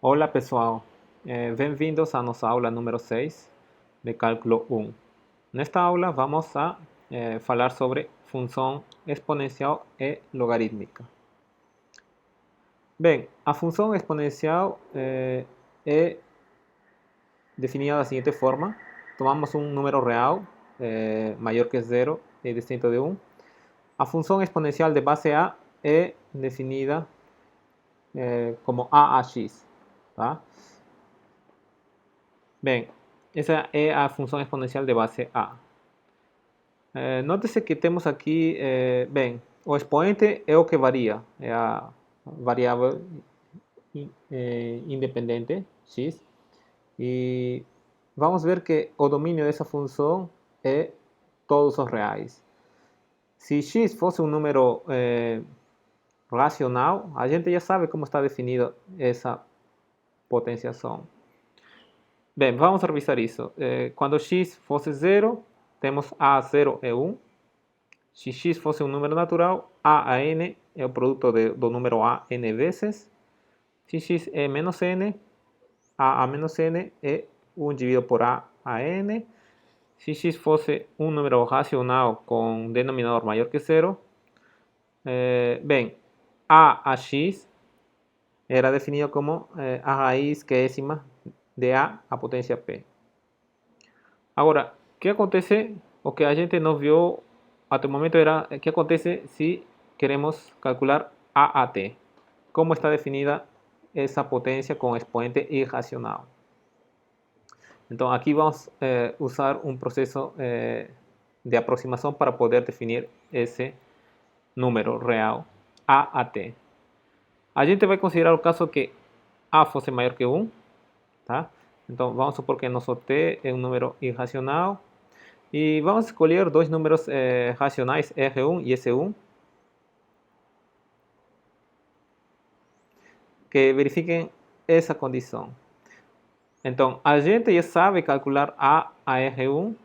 Olá pessoal, bem-vindos à nossa aula número 6 de cálculo 1. Nesta aula vamos a falar sobre função exponencial e logarítmica. Bem, a função exponencial é definida da seguinte forma: tomamos um número real maior que zero e distinto de 1. A função exponencial de base A é definida como AAX, tá? Bem, essa é a função exponencial de base A. Note-se que temos aqui, bem, o expoente é o que varia, é a variável independente, x, e vamos ver que o domínio dessa função é todos os reais. Se x fosse um número racional, a gente já sabe como está definida essa potenciação. Bem, vamos revisar isso. Quando x fosse 0, temos a 0 é 1. Se x fosse um número natural, a n é o produto do número a n vezes. Se x é menos n, a menos n é 1 dividido por a n. Se x fosse um número racional com denominador maior que 0, bem, a x era definido como a raiz quiésima de a potência p. Agora, o que acontece, o que a gente não viu até o momento era o que acontece se queremos calcular a a t. Como está definida essa potência com expoente irracional. Então, aqui vamos usar um processo de aproximação para poder definir esse número real a a t. A gente vai considerar o caso que a fosse maior que 1, tá? Então, vamos supor que nosso t é um número irracional e vamos escolher dois números racionais, R1 e S1, que verifiquem essa condição. Então, a gente já sabe calcular a R1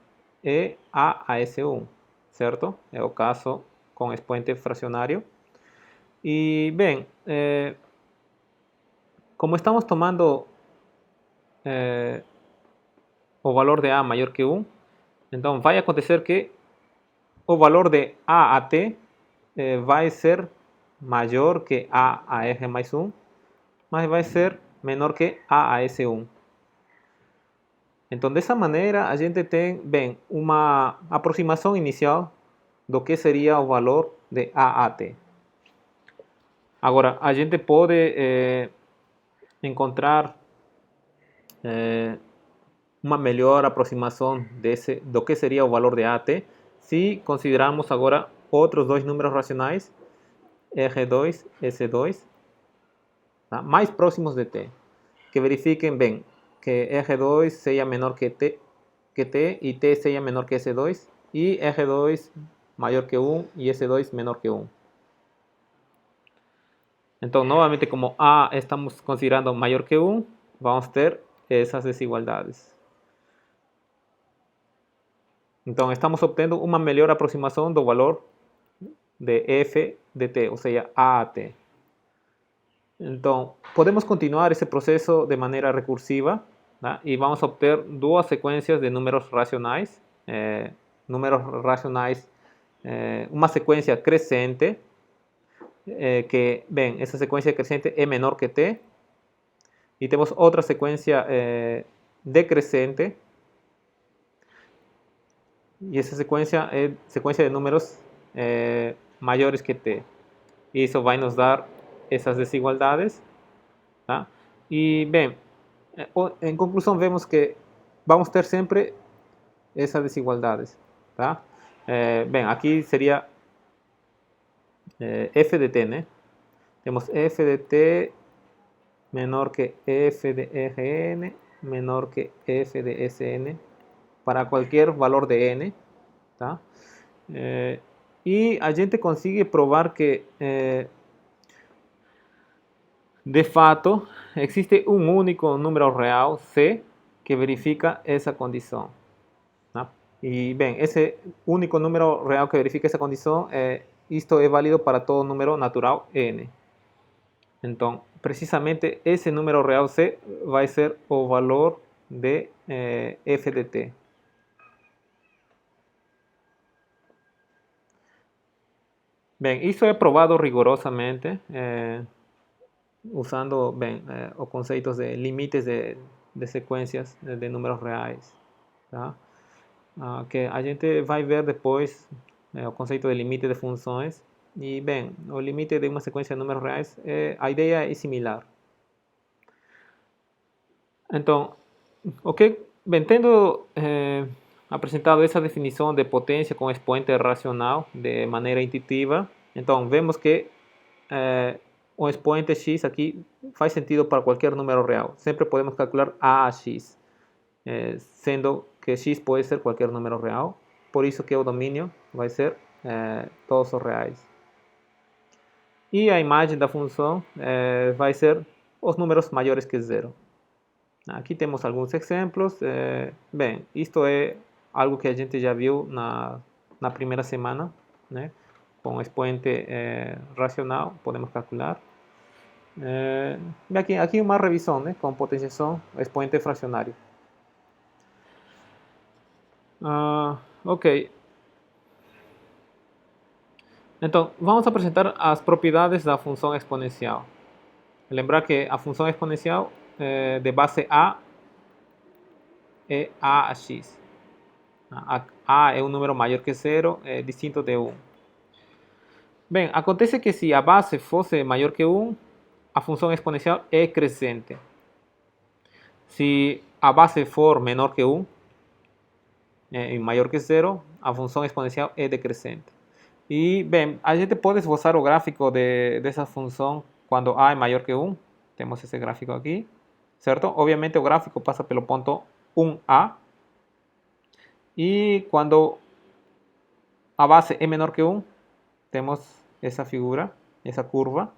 e a S1, certo? É o caso com expoente fracionário. E, bem, como estamos tomando o valor de a maior que 1, então vai acontecer que o valor de a a t vai ser maior que a R mais 1, mas vai ser menor que a S1. Então, dessa maneira, a gente tem, bem, uma aproximação inicial do que seria o valor de a a t. Agora, a gente pode encontrar uma melhor aproximação do que seria o valor de a t se considerarmos agora outros dois números racionais, R2 e S2, tá? Mais próximos de t, que verifiquem bem que R2 seja menor que t e t seja menor que S2 e R2 maior que 1 e S2 menor que 1. Então, novamente, como a estamos considerando maior que 1, vamos ter essas desigualdades. Então, estamos obtendo uma melhor aproximação do valor de f de t, ou seja, a a t. Então, podemos continuar esse processo de maneira recursiva, tá? E vamos obter duas sequências de números racionais, uma sequência crescente, que, bem, essa sequência crescente é menor que t, e temos outra sequência decrescente, e essa sequência é sequência de números maiores que t. E isso vai nos dar essas desigualdades, tá? E, bem, em conclusão, vemos que vamos ter sempre essas desigualdades, tá? Bem, aqui seria f de t, né? Temos f de t menor que f de Rn menor que f de Sn para qualquer valor de n, tá? E a gente consegue provar que de fato existe um único número real c que verifica essa condição, tá? E, bem, esse único número real que verifica essa condição, isto é válido para todo número natural n. Então, precisamente ese número real C vai ser o valor de f de t. Bem, isso é provado rigorosamente usando os conceitos de limites de sequências de números reais. Tá? Que a gente vai ver depois o conceito de limite de funções. E, bem, o limite de uma sequência de números reais, a ideia é similar. Então, bem, tendo apresentado essa definição de potência com expoente racional de maneira intuitiva, então vemos que o expoente x aqui faz sentido para qualquer número real. Sempre podemos calcular a x, sendo que x pode ser qualquer número real. Por isso que o domínio vai ser todos os reais. E a imagem da função vai ser os números maiores que zero. Aqui temos alguns exemplos. Bem, isto é algo que a gente já viu na primeira semana, né? Com expoente racional, podemos calcular. Aqui uma revisão, né? Com potenciação, expoente fracionário. Ok. Então, vamos apresentar as propriedades da função exponencial. Lembrar que a função exponencial de base A é a x. A é um número maior que zero, é distinto de 1. Bem, acontece que se a base fosse maior que 1, a função exponencial é crescente. Se a base for menor que 1, e maior que zero, a função exponencial é decrescente. E, bem, a gente pode esboçar o gráfico dessa função quando A é maior que 1. Temos esse gráfico aqui, certo? Obviamente o gráfico passa pelo ponto 1A. E quando a base é menor que 1, temos essa figura, essa curva.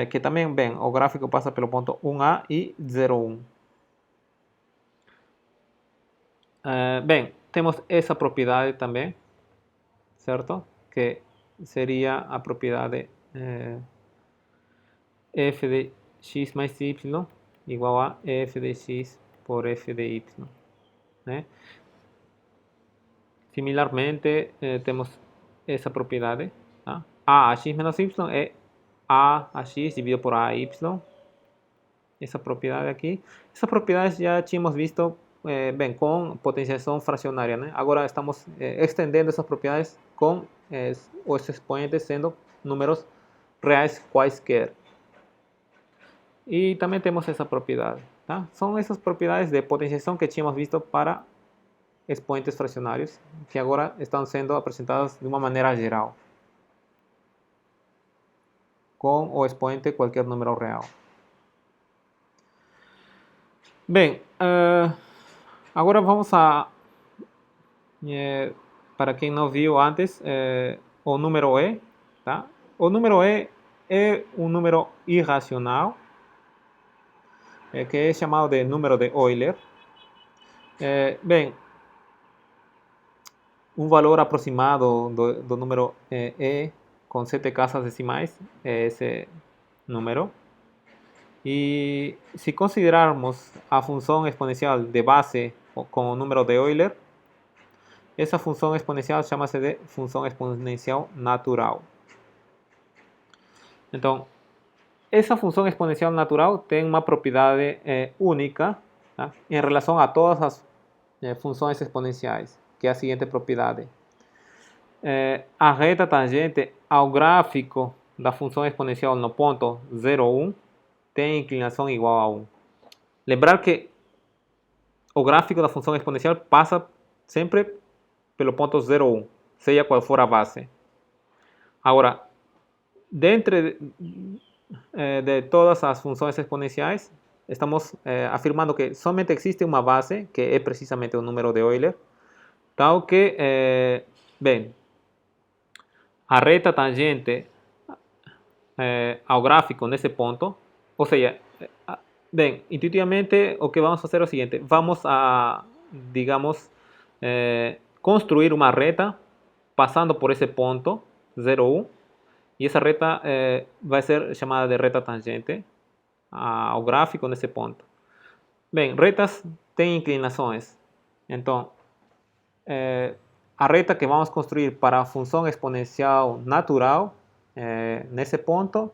Que também, bem, o gráfico passa pelo ponto 1A e 0,1. Bem, temos essa propriedade também, certo? Que seria a propriedade f de x mais y igual a f de x por f de y, né? Similarmente, temos essa propriedade, tá? A a x menos y é a a x dividido por a a y. Essa propriedade aqui. Essa propriedade já tínhamos visto bem, com potenciação fracionária, né? Agora estamos estendendo essas propriedades com os expoentes sendo números reais quaisquer. E também temos essa propriedade, tá? São essas propriedades de potenciação que tínhamos visto para expoentes fracionários, que agora estão sendo apresentadas de uma maneira geral, com o expoente qualquer número real. Bem, agora vamos a, para quem não viu antes, o número E, tá? O número E é um número irracional, que é chamado de número de Euler. Bem, um valor aproximado do número E com 7 casas decimais é esse número. E se considerarmos a função exponencial de base com o número de Euler, essa função exponencial chama-se de função exponencial natural. Então, essa função exponencial natural tem uma propriedade única, tá? Em relação a todas as funções exponenciais, que é a seguinte propriedade. A reta tangente ao gráfico da função exponencial no ponto 0,1 tem inclinação igual a 1. Lembrar que o gráfico da função exponencial passa sempre pelo ponto 0,1, seja qual for a base. Agora, dentro de todas as funções exponenciais, estamos afirmando que somente existe uma base, que é precisamente o número de Euler, tal que, bem, a reta tangente ao gráfico nesse ponto, ou seja, bem, intuitivamente o que vamos fazer é o seguinte: vamos a, digamos, construir uma reta passando por esse ponto 0,1 e essa reta vai ser chamada de reta tangente ao gráfico nesse ponto. Bem, retas têm inclinações, então a reta que vamos construir para a função exponencial natural nesse ponto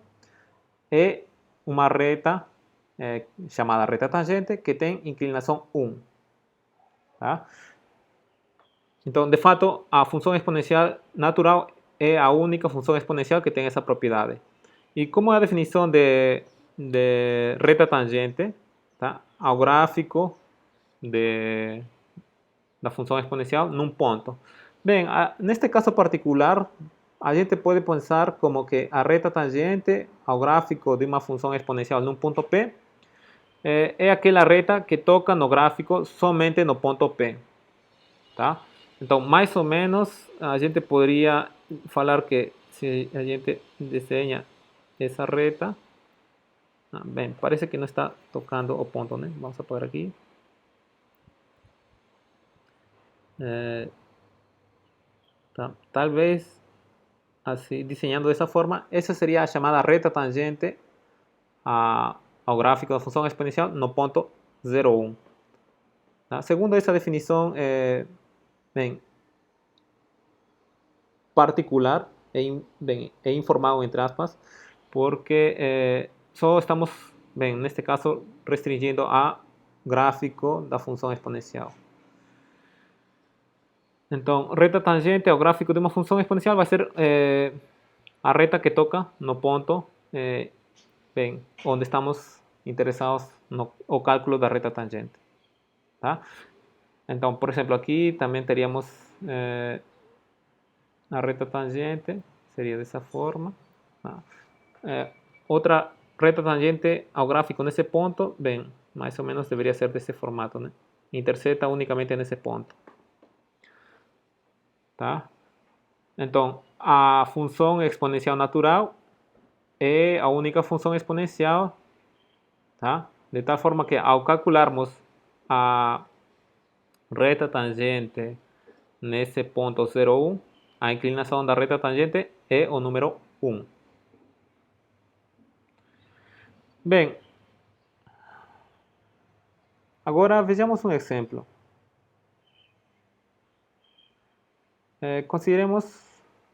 é uma reta chamada reta tangente que tem inclinação 1. Tá? Então, de fato, a função exponencial natural é a única função exponencial que tem essa propriedade. E como é a definição de reta tangente, tá? Ao gráfico da função exponencial num ponto. Bem, neste caso particular, a gente pode pensar como que a reta tangente ao gráfico de uma função exponencial num ponto P é aquela reta que toca no gráfico somente no ponto P. Tá? Então, mais ou menos, a gente poderia falar que se a gente desenha essa reta, bem, parece que não está tocando o ponto, né? Vamos apagar aqui. Tá? Talvez, assim, desenhando dessa forma, essa seria a chamada reta tangente ao gráfico da função exponencial no ponto 0,1. Tá? Segundo essa definição, bem, particular é informal, entre aspas, porque só estamos, bem, neste caso, restringindo a gráfico da função exponencial. Então, reta tangente ao gráfico de uma função exponencial vai ser a reta que toca no ponto bem, onde estamos interessados no cálculo da reta tangente. Tá? Então, por exemplo, aqui também teríamos a reta tangente, seria dessa forma. Tá? Outra reta tangente ao gráfico nesse ponto, bem, mais ou menos deveria ser desse formato, né? Interseta unicamente nesse ponto. Tá? Então, a função exponencial natural é a única função exponencial, tá? De tal forma que ao calcularmos a reta tangente nesse ponto 0,1, a inclinação da reta tangente é o número 1. Bem, agora vejamos um exemplo. Consideremos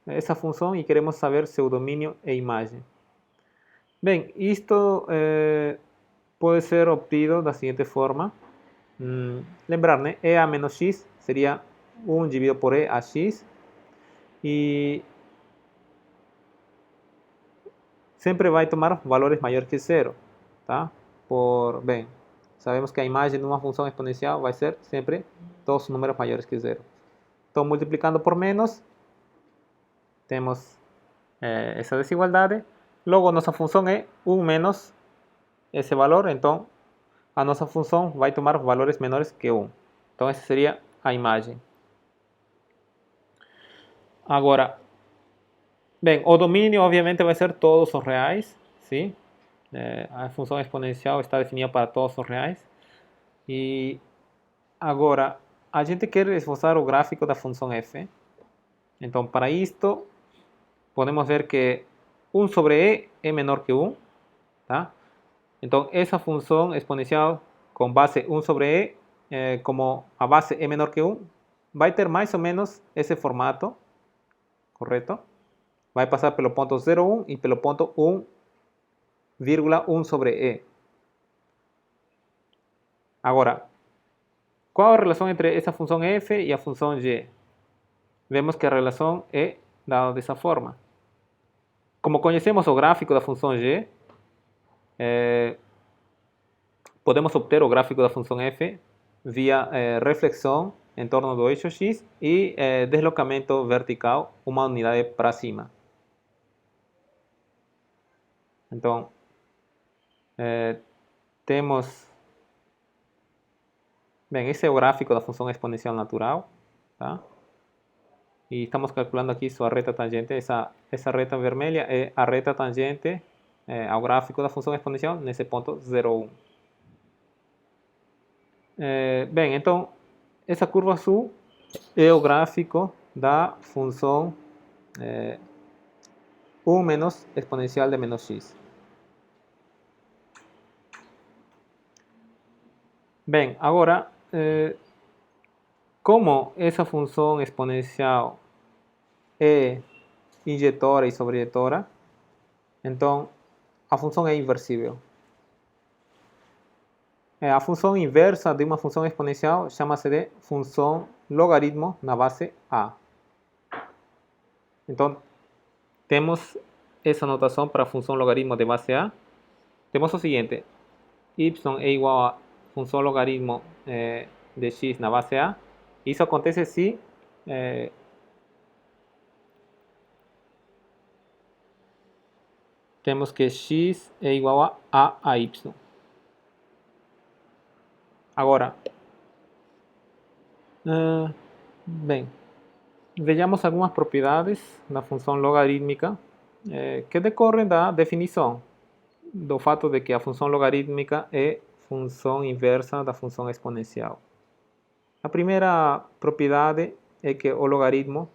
essa função e queremos saber seu domínio e imagem. Bem, isto pode ser obtido da seguinte forma. Lembrar, né? E a menos x seria 1 dividido por e a x. E sempre vai tomar valores maiores que zero. Tá? Bem, sabemos que a imagem de uma função exponencial vai ser sempre todos os números maiores que zero. Então, multiplicando por menos, temos essa desigualdade. Logo, nossa função é 1 menos esse valor, então a nossa função vai tomar valores menores que 1. Então, essa seria a imagem. Agora, bem, o domínio obviamente vai ser todos os reais, sim? A função exponencial está definida para todos os reais. E agora, a gente quer esboçar o gráfico da função f. Então, para isto, podemos ver que 1 sobre e é menor que 1. Tá? Então, essa função exponencial com base 1 sobre e, como a base é menor que 1, vai ter mais ou menos esse formato, correto? Vai passar pelo ponto 0,1 e pelo ponto 1,1 sobre e. Agora, qual a relação entre essa função f e a função g? Vemos que a relação é dada dessa forma. Como conhecemos o gráfico da função g, podemos obter o gráfico da função f via reflexão em torno do eixo x e deslocamento vertical uma unidade para cima. Então, temos... Bem, esse é o gráfico da função exponencial natural. Tá? E estamos calculando aqui sua reta tangente. Essa reta vermelha é a reta tangente ao gráfico da função exponencial nesse ponto 0,1. Bem, então, essa curva azul é o gráfico da função 1 menos exponencial de menos x. Bem, agora, como essa função exponencial é injetora e sobreinjetora, então a função é inversível. A função inversa de uma função exponencial chama-se de função logaritmo na base a. Então, temos essa notação para a função logaritmo de base a. Temos o seguinte: y é igual a função logaritmo de x na base a. Isso acontece se temos que x é igual a y. Agora, bem, vejamos algumas propriedades da função logarítmica que decorrem da definição do fato de que a função logarítmica é função inversa da função exponencial. A primeira propriedade é que o logaritmo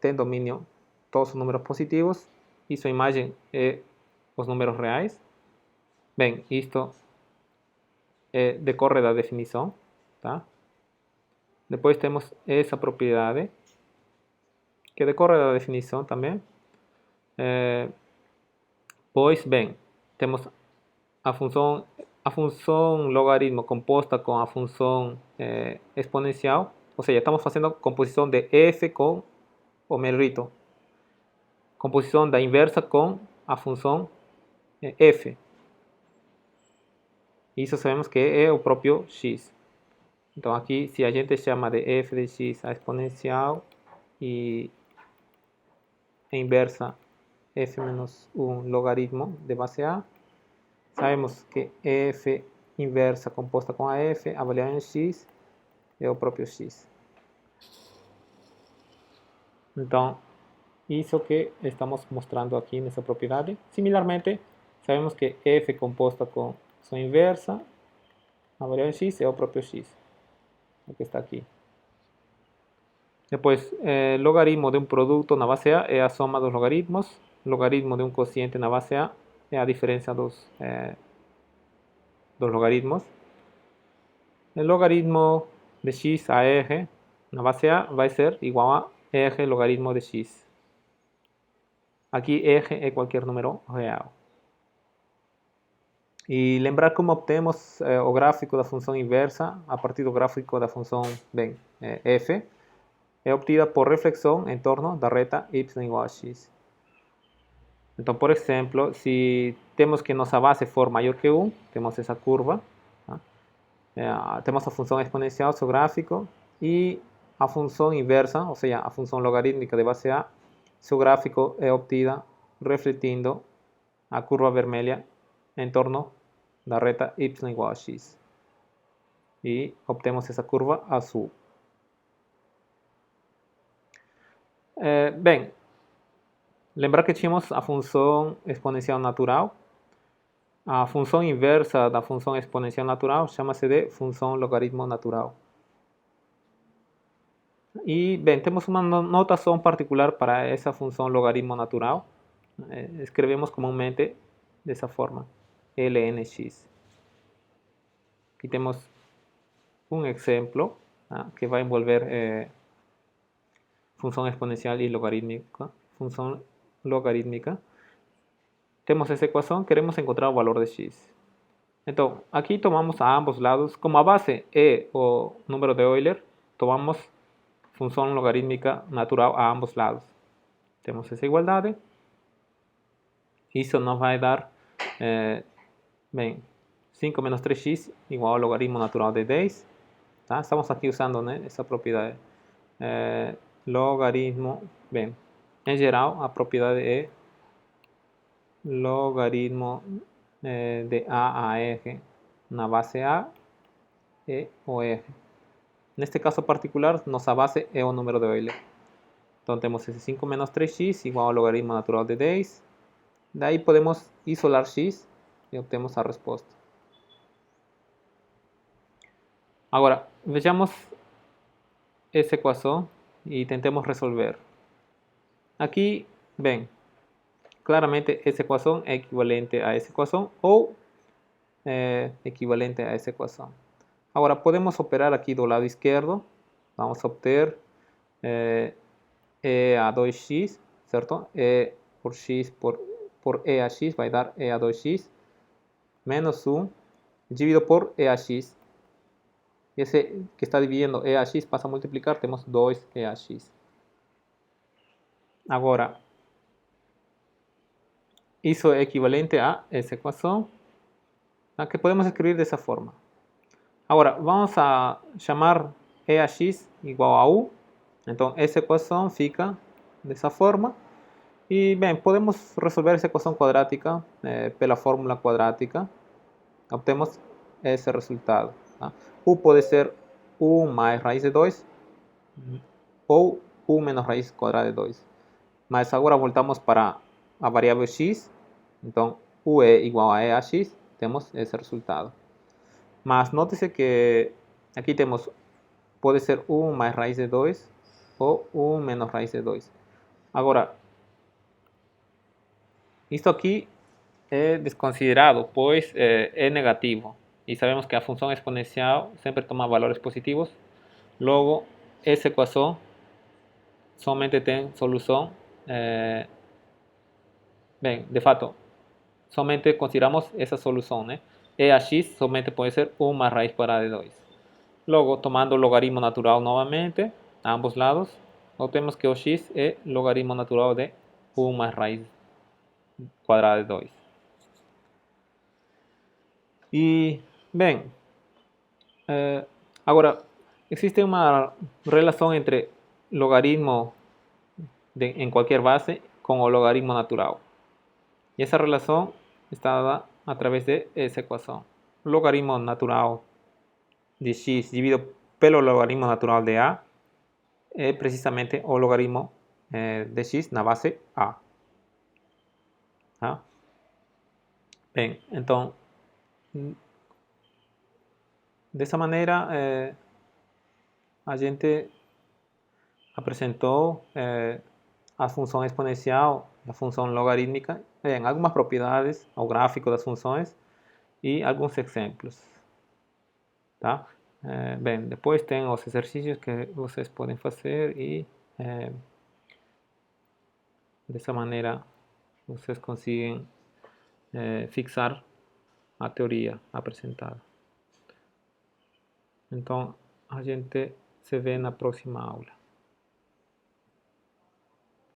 tem domínio todos os números positivos e sua imagem é os números reais. Bem, isto decorre da definição, tá? Depois temos essa propriedade que decorre da definição também. Pois bem, temos a função logaritmo composta com a função exponencial, ou seja, estamos fazendo composição de f com o merito, composição da inversa com a função f. Isso sabemos que é o próprio x. Então aqui, se a gente chama de f de x a exponencial e a inversa f menos 1 logaritmo de base a, sabemos que f inversa composta com a f avaliada em x é o próprio x. Então, isso que estamos mostrando aqui nessa propriedade. Similarmente, sabemos que f composta com sua inversa avaliada em x é o próprio x, o que está aqui. Depois, logaritmo de um produto na base a é a soma dos logaritmos. Logaritmo de um quociente na base a é a diferença dos logaritmos. O logaritmo de x a r na base a vai ser igual a r logaritmo de x. Aqui r é qualquer número real. E lembrar como obtemos o gráfico da função inversa a partir do gráfico da função f é obtida por reflexão em torno da reta y igual a x. Então, por exemplo, se temos que nossa base for maior que 1, temos essa curva, tá? Temos a função exponencial, seu gráfico, e a função inversa, ou seja, a função logarítmica de base a, seu gráfico é obtida refletindo a curva vermelha em torno da reta y igual a x. E obtemos essa curva azul. Bem, lembrar que tínhamos a função exponencial natural. A função inversa da função exponencial natural chama-se de função logaritmo natural. E, bem, temos uma notação particular para essa função logaritmo natural. Escrevemos comumente dessa forma, lnx. Aqui temos um exemplo que vai envolver função exponencial e logarítmica. Função logarítmica. Temos essa equação, queremos encontrar o valor de x. Então, aqui tomamos a ambos lados, como a base é o número de Euler, tomamos função logarítmica natural a ambos lados. Temos essa igualdade. Isso nos vai dar, bem, 5 menos 3x igual ao logaritmo natural de 10. Tá? Estamos aqui usando, né, essa propriedade. Logaritmo, bem, em geral, a propriedade é logaritmo de a r na base a é o r. Neste caso particular, nossa base é o número de Euler. Então temos esse 5 menos 3x igual ao logaritmo natural de 10. Daí podemos isolar x e obtemos a resposta. Agora, vejamos essa equação e tentemos resolver. Aqui, bem, claramente essa equação é equivalente a essa equação ou equivalente a essa equação. Agora, podemos operar aqui do lado esquerdo. Vamos a obter e a 2x, certo? E por x por e a x vai dar e a 2x menos 1 dividido por e a x. Esse que está dividindo e a x passa a multiplicar, temos 2e a x. Agora, isso é equivalente a essa equação, que podemos escrever dessa forma. Agora, vamos a chamar e a x igual a u. Então, essa equação fica dessa forma. E, bem, podemos resolver essa equação quadrática pela fórmula quadrática. Obtemos esse resultado. Tá? U pode ser 1 mais raiz de 2 ou 1 menos raiz quadrada de 2. Mas agora voltamos para a variável x. Então, u é igual a e a x. Temos esse resultado. Mas note-se que aqui temos, pode ser 1 mais raiz de 2 ou 1 menos raiz de 2. Agora, isto aqui é desconsiderado, pois é negativo. E sabemos que a função exponencial sempre toma valores positivos. Logo, essa equação somente tem solução. Bem, de fato, somente consideramos essa solução, né? E a x somente pode ser 1 mais raiz quadrada de 2. Logo, tomando o logaritmo natural novamente, a ambos lados, obtemos que o x é logaritmo natural de 1 mais raiz quadrada de 2. E, bem, agora, existe uma relação entre logaritmo em qualquer base com o logaritmo natural. E essa relação está dada a través de essa equação. O logaritmo natural de x dividido pelo logaritmo natural de a é precisamente o logaritmo de x na base a. Tá? Bem, então, dessa maneira, a gente apresentou a função exponencial, a função logarítmica, em algumas propriedades, o gráfico das funções e alguns exemplos. Tá? Bem, depois tem os exercícios que vocês podem fazer e dessa maneira vocês conseguem fixar a teoria apresentada. Então, a gente se vê na próxima aula.